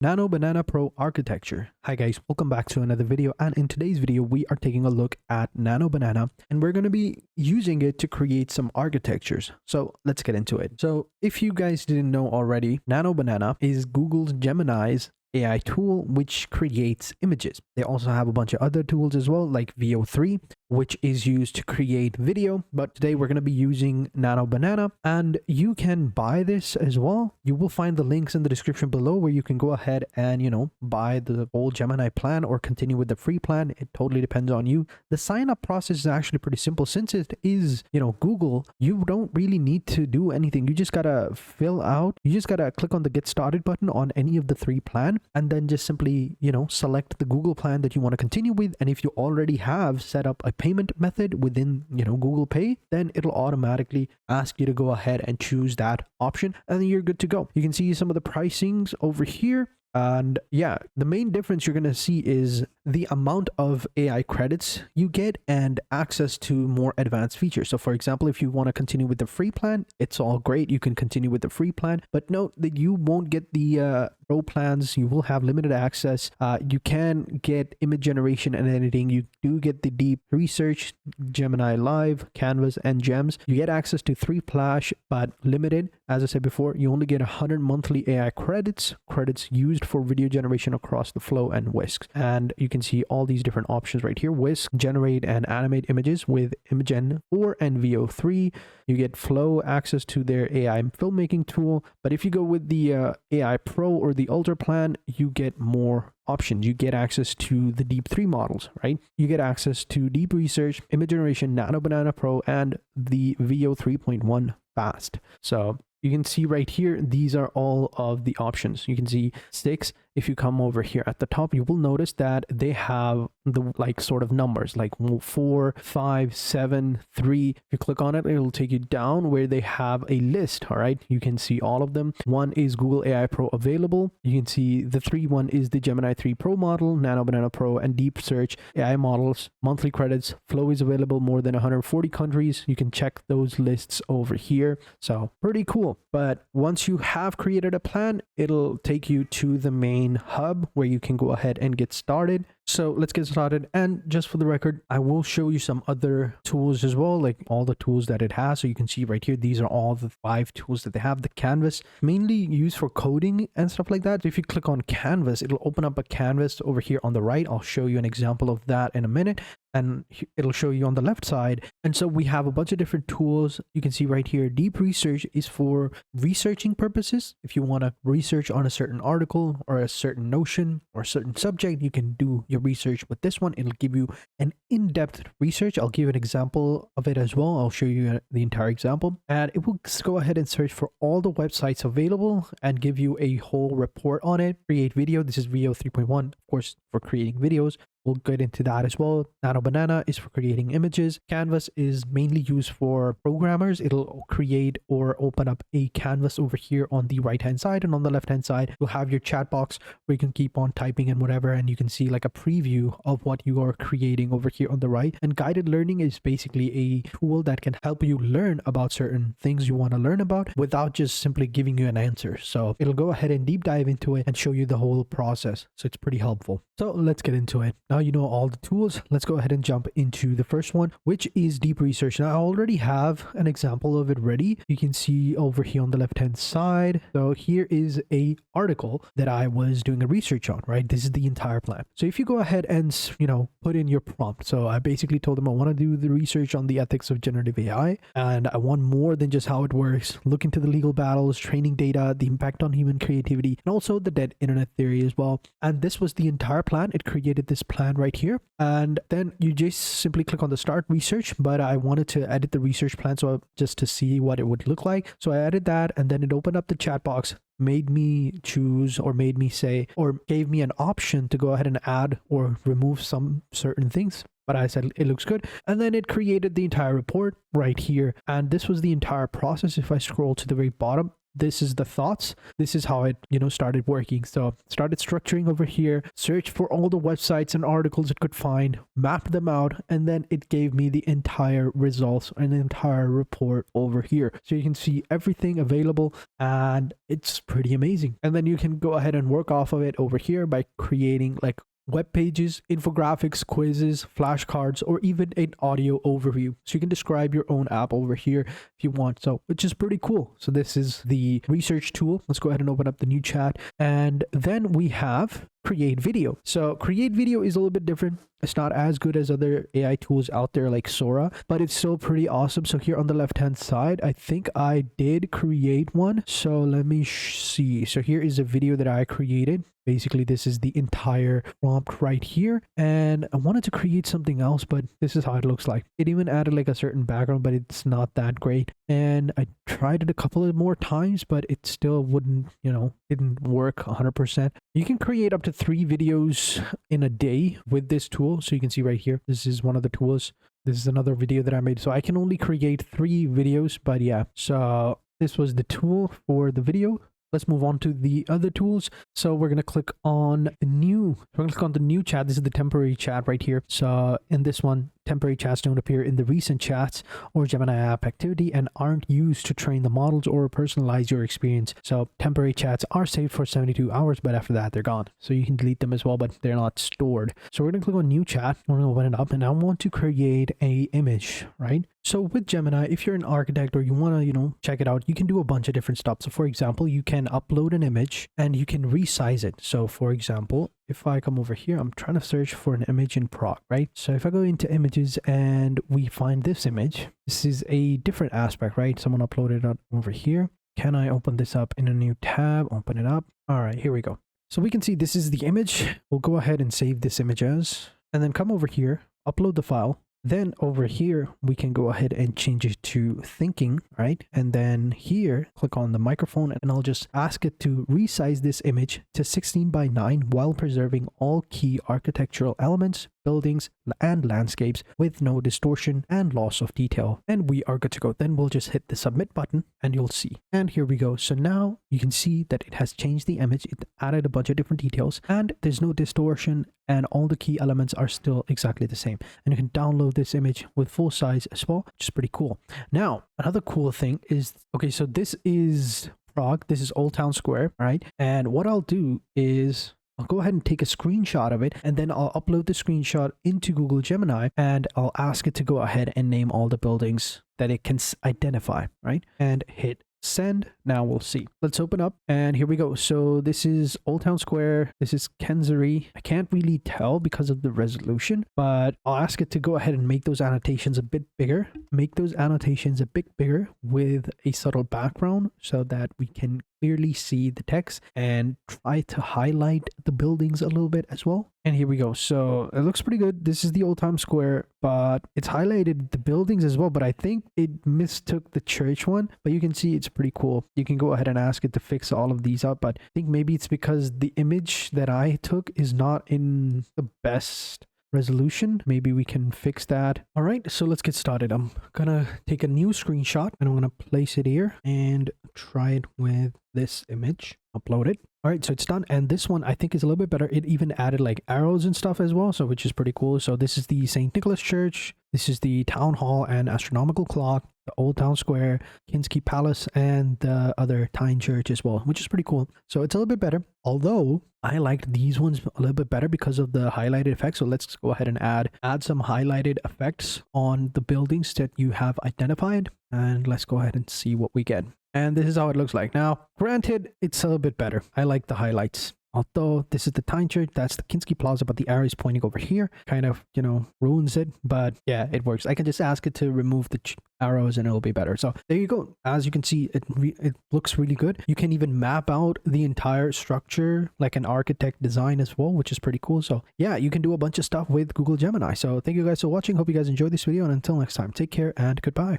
Nano Banana Pro Architecture. Hi guys, welcome back to another video, and in today's video we are taking a look at Nano Banana and we're going to be using it to create some architectures. So let's get into it. So if you guys didn't know already, Nano Banana is Google's Gemini's AI tool which creates images. They also have a bunch of other tools as well, like VO3, which is used to create video, but today we're going to be using Nano Banana, and you can buy this as well. You will find the links in the description below where you can go ahead and buy the whole Gemini plan or continue with the free plan. It totally depends on you. The sign up process is actually pretty simple. Since it is Google, you don't really need to do anything. You just gotta click on the get started button on any of the three plan, and then just simply select the Google plan that you want to continue with. And if you already have set up a payment method within Google Pay, then it'll automatically ask you to go ahead and choose that option, and then you're good to go. You can see some of the pricings over here. And yeah, the main difference you're going to see is the amount of AI credits you get and access to more advanced features. So for example, if you want to continue with the free plan, it's all great. You can continue with the free plan, but note that you won't get the pro plans. You will have limited access. You can get image generation and editing. You do get the deep research, Gemini Live, Canvas, and Gems. You get access to 3 Flash, but limited. As I said before, you only get 100 monthly AI credits used for video generation across the Flow and Whisk. And you can see all these different options right here. Whisk, generate and animate images with Imagen 4 and VO3. You get Flow access to their AI filmmaking tool. But if you go with the AI Pro or the Ultra plan, you get more options. You get access to the Deep 3 models, right? You get access to deep research, image generation, Nano Banana Pro, and the VO 3.1 fast. So you can see right here, these are all of the options. You can see 6. If you come over here at the top, you will notice that they have the sort of numbers like 4, 5, 7, 3. If you click on it, it'll take you down where they have a list. All right, you can see all of them. 1 is Google AI Pro available. You can see the 3 one is the Gemini 3 Pro model, Nano Banana Pro, and Deep Search AI models. Monthly credits. Flow is available more than 140 countries. You can check those lists over here. So pretty cool. But once you have created a plan, it'll take you to the main hub where you can go ahead and get started. So let's get started. And just for the record, I will show you some other tools as well, like all the tools that it has. So you can see right here, these are all the 5 tools that they have. The Canvas, mainly used for coding and stuff like that. If you click on Canvas, it'll open up a canvas over here on the right. I'll show you an example of that in a minute, and it'll show you on the left side. And so we have a bunch of different tools. You can see right here, deep research is for researching purposes. If you want to research on a certain article or a certain notion or a certain subject, you can do your research with this one. It'll give you an in-depth research. I'll give you an example of it as well. I'll show you the entire example, and it will go ahead and search for all the websites available and give you a whole report on it. Create video. This is VO 3.1, of course, for creating videos. We'll get into that as well. Nano Banana is for creating images. Canvas is mainly used for programmers. It'll create or open up a canvas over here on the right hand side, and on the left hand side you'll have your chat box where you can keep on typing and whatever, and you can see like a preview of what you are creating over here on the right. And guided learning is basically a tool that can help you learn about certain things you want to learn about without just simply giving you an answer. So it'll go ahead and deep dive into it and show you the whole process. So it's pretty helpful. So let's get into it. Now you know all the tools. Let's go ahead and jump into the first one, which is deep research. Now I already have an example of it ready. You can see over here on the left hand side. So here is a article that I was doing a research on, right? This is the entire plan. So if you go ahead and put in your prompt. So I basically told them I want to do the research on the ethics of generative AI, and I want more than just how it works. Look into the legal battles, training data, the impact on human creativity, and also the dead internet theory as well. And this was the entire plan. It created this plan right here, and then you just simply click on the start research. But I wanted to edit the research plan so just to see what it would look like. So I added that, and then it opened up the chat box, made me choose or made me say or gave me an option to go ahead and add or remove some certain things. But I said it looks good, and then it created the entire report right here. And this was the entire process. If I scroll to the very bottom, this is the thoughts. This is how it, started working. So started structuring over here, search for all the websites and articles it could find, mapped them out, and then it gave me the entire results and the entire report over here. So you can see everything available, and it's pretty amazing. And then you can go ahead and work off of it over here by creating like web pages, infographics, quizzes, flashcards, or even an audio overview. So you can describe your own app over here if you want. So, which is pretty cool. So this is the research tool. Let's go ahead and open up the new chat. And then we have create video. So create video is a little bit different. It's not as good as other AI tools out there like Sora, but it's still pretty awesome. So here on the left hand side, I think I did create one. So let me see. So here is a video that I created. Basically, this is the entire prompt right here. And I wanted to create something else, but this is how it looks like. It even added like a certain background, but it's not that great. And I tried it a couple of more times, but it still wouldn't, didn't work 100%. You can create up to 3 videos in a day with this tool. So you can see right here, this is one of the tools. This is another video that I made. So I can only create 3 videos, but yeah. So this was the tool for the video. Let's move on to the other tools. So we're going to click on new. We're going to click on the new chat. This is the temporary chat right here. So in this one, temporary chats don't appear in the recent chats or Gemini app activity and aren't used to train the models or personalize your experience. So temporary chats are saved for 72 hours, but after that, they're gone. So you can delete them as well, but they're not stored. So we're going to click on new chat. We're going to open it up, and I want to create a image, right? So with Gemini, if you're an architect or you want to, check it out, you can do a bunch of different stuff. So for example, you can upload an image and you can resize it. So for example, if I come over here, I'm trying to search for an image in Prague, right? So if I go into images and we find this image, this is a different aspect, right? Someone uploaded it over here. Can I open this up in a new tab? Open it up. All right, here we go. So we can see this is the image. We'll go ahead and save this image as, and then come over here, upload the file. Then over here, we can go ahead and change it to thinking, right? And then here, click on the microphone, and I'll just ask it to resize this image to 16:9 while preserving all key architectural elements, buildings, and landscapes with no distortion and loss of detail. And we are good to go. Then we'll just hit the submit button and you'll see. And here we go. So now you can see that it has changed the image. It added a bunch of different details and there's no distortion, and all the key elements are still exactly the same. And you can download this image with full size as well, which is pretty cool. Now, another cool thing is, okay, so this is Prague. This is Old Town Square, right? And what I'll do is I'll go ahead and take a screenshot of it, and then I'll upload the screenshot into Google Gemini, and I'll ask it to go ahead and name all the buildings that it can identify, right? And hit send. Now we'll see. Let's open up, and here we go. So this is Old Town Square. This is Kenzari. I can't really tell because of the resolution, but I'll ask it to go ahead and make those annotations a bit bigger. Make those annotations a bit bigger with a subtle background so that we can clearly see the text, and try to highlight the buildings a little bit as well. And here we go. So it looks pretty good. This is the Old Town Square, but it's highlighted the buildings as well, but I think it mistook the church one. But you can see it's pretty cool. You can go ahead and ask it to fix all of these up, but I think maybe it's because the image that I took is not in the best resolution. Maybe we can fix that. All right, so let's get started. I'm gonna take a new screenshot and I'm gonna place it here and try it with this image. Upload it. All right, so it's done. And this one I think is a little bit better. It even added like arrows and stuff as well, so which is pretty cool. So this is the St. Nicholas Church. This is the Town Hall and Astronomical Clock, the Old Town Square, Kinsky Palace, and the other Tyne Church as well, which is pretty cool. So it's a little bit better, although I liked these ones a little bit better because of the highlighted effects. So let's go ahead and add some highlighted effects on the buildings that you have identified. And let's go ahead and see what we get. And this is how it looks like. Now, granted, it's a little bit better. I like the highlights. Although this is the Tyne Church, that's the Kinsky Plaza, but the arrow is pointing over here. Kind of, ruins it. But yeah, it works. I can just ask it to remove the arrows and it'll be better. So there you go. As you can see, it looks really good. You can even map out the entire structure like an architect design as well, which is pretty cool. So yeah, you can do a bunch of stuff with Google Gemini. So thank you guys for watching. Hope you guys enjoyed this video. And until next time, take care and goodbye.